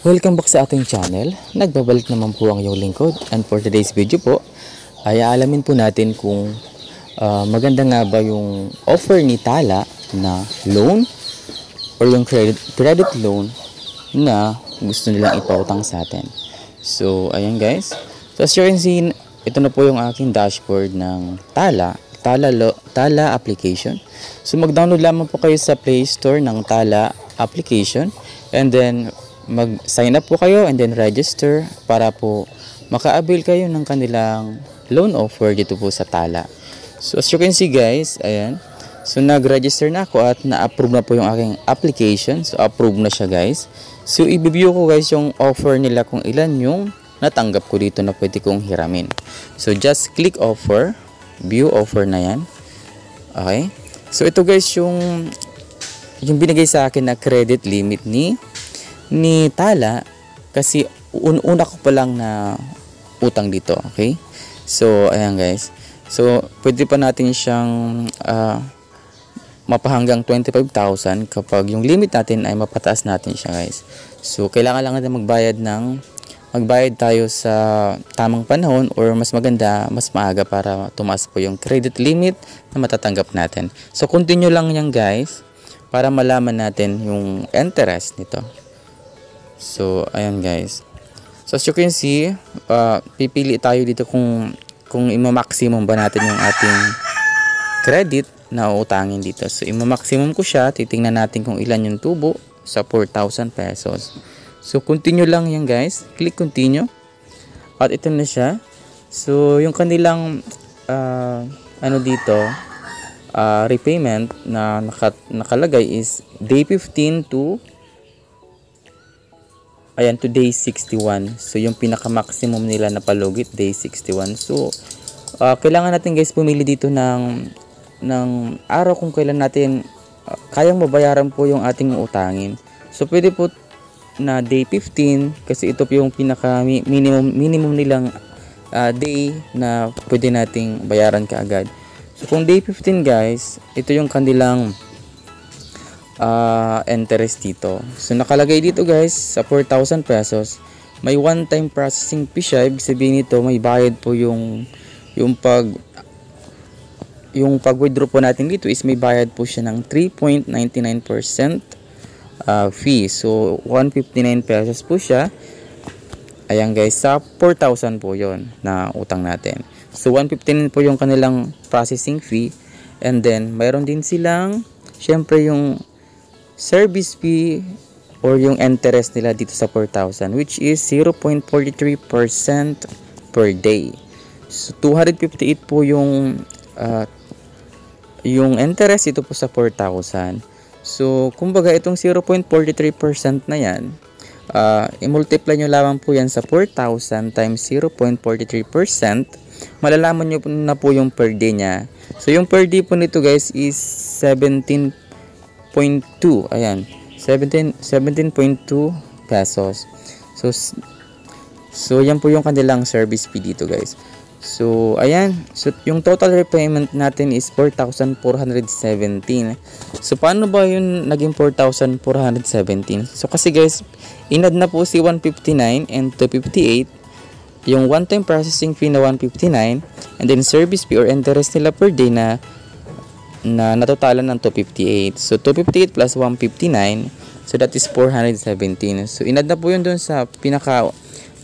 Welcome back sa ating channel. Nagbabalik naman po ang iyong lingkod, and for today's video po ay aalamin po natin kung maganda nga ba yung offer ni Tala na loan or yung credit loan na gusto nilang ipautang sa atin. So ayan guys, so as you can see, ito na po yung aking dashboard ng Tala application. So mag-download lamang po kayo sa Play Store ng Tala application, and then mag-sign up po kayo and then register para po maka-avail kayo ng kanilang loan offer dito po sa Tala. So as you can see guys, ayan. So nag-register na ako at na-approve na po yung aking application. So approve na siya guys. So i-view ko guys yung offer nila kung ilan yung natanggap ko dito na pwede kong hiramin. So just click offer, view offer na yan. Okay. So ito guys yung binigay sa akin na credit limit ni Tala, kasi una ko pa lang na utang dito. Okay, so ayan guys, so pwede pa natin siyang mapahanggang 25,000 kapag yung limit natin ay mapataas natin siya guys. So kailangan lang natin magbayad tayo sa tamang panahon, or mas maganda mas maaga para tumaas po yung credit limit na matatanggap natin. So continue lang yan guys para malaman natin yung interest nito. So ayan guys, so as you can see, pipili tayo dito kung ima-maximum ba natin yung ating credit na utangin dito. So ima-maximum ko siya, titingnan natin kung ilan yung tubo sa 4,000 pesos. So continue lang yan guys, click continue at ito na siya. So yung kanilang repayment na nakalagay is day 15 to day 61. So yung pinaka-maximum nila na palugit day 61. So kailangan natin guys pumili dito ng araw kung kailan natin kayang mabayaran po yung ating utangin. So pwede po na day 15 kasi ito po yung pinaka-minimum nilang day na pwede nating bayaran kaagad. So kung day 15 guys, ito yung kanilang interest dito. So nakalagay dito guys sa 4,000 pesos, may one-time processing fee siya. Ibig sabihin nito may bayad po yung pag-withdraw po natin dito is may bayad po siya ng 3.99% fee. So 159 pesos po siya. Ayan guys, sa 4,000 po yon na utang natin. So 159 po yung kanilang processing fee, and then mayroon din silang syempre yung service fee or yung interest nila dito sa 4,000, which is 0.43% per day. So 258 po yung interest ito po sa 4,000. So kumbaga itong 0.43% na yan, i-multiply nyo lamang po yan sa 4,000 times 0.43%, malalaman nyo na po yung per day nya. So yung per day po nito guys is 17.2. Ayan, 17.2 pesos. So yan po yung kanilang service fee dito guys. So ayan, so yung total repayment natin is 4,417. So paano ba yung naging 4,417? So kasi guys, inad na po si 159 and 258, yung one-time processing fee na 159, and then service fee or interest nila per day na natotalan ng 258. So 258 plus 159, so that is 417. So inad na po yun dun sa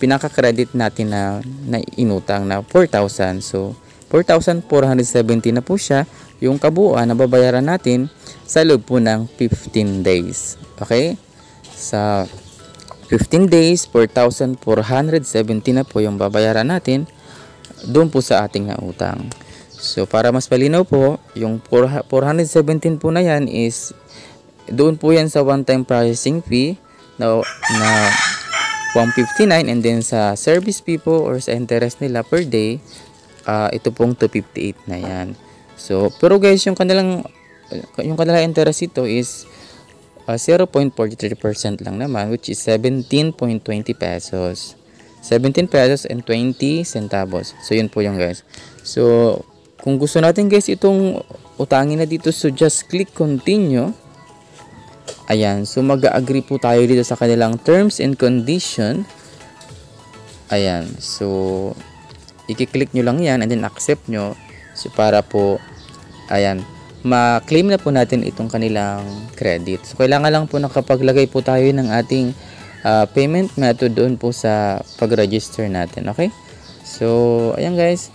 pinaka-credit natin na inutang na 4,000. So 4,417 na po siya yung kabuuan na babayaran natin sa loob po ng 15 days. Okay? Sa 15 days, 4,417 na po yung babayaran natin doon po sa ating nautang. So para mas palinaw po, yung 417 po na yan is doon po yan sa one-time processing fee na 159, and then sa service fee po or sa interest nila per day, ito pong 258 na yan. So pero guys, yung kanilang interest ito is 0.43% lang naman, which is 17.20 pesos. 17 pesos and 20 centavos. So yun po yung guys. So kung gusto natin guys itong utangin na dito, so just click continue. Ayan, so mag-agree po tayo dito sa kanilang terms and condition. Ayan, so i-click nyo lang yan and then accept nyo. So para po, ayan, ma-claim na po natin itong kanilang credit. So kailangan lang po nakapaglagay po tayo ng ating payment method doon po sa pag-register natin. Okay? So, ayan guys.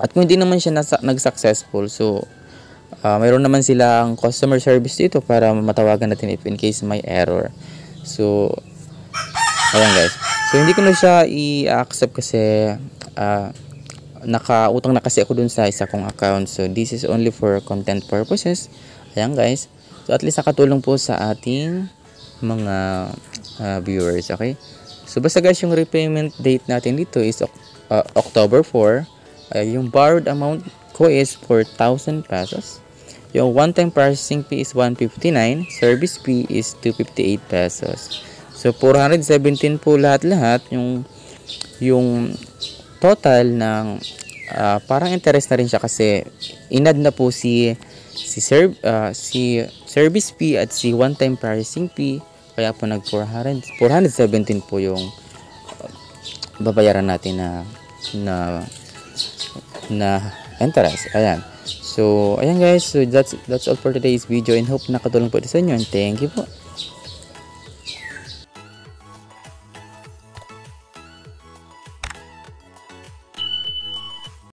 At kung hindi naman siya nag-successful, so mayroon naman silang customer service dito para matawagan natin if in case may error. So, ayan guys. So, hindi ko na siya i-accept kasi nakautang na kasi ako dun sa isa kong account. So, this is only for content purposes. Ayan guys. So, at least nakatulong po sa ating mga viewers. Okay? So, basta guys, yung repayment date natin dito is October 4. Yung borrowed amount ko is 4,000 pesos. Yung one-time processing fee is 159. Service fee is 258 pesos. So, 417 po lahat-lahat. Yung total ng parang interest na rin siya kasi inad na po si service fee at si one-time processing fee. Kaya po nag 417 po yung babayaran natin na interest. Ayan. So, ayan guys. So, that's all for today's video and hope nakatulong po ito sa inyo. And thank you po.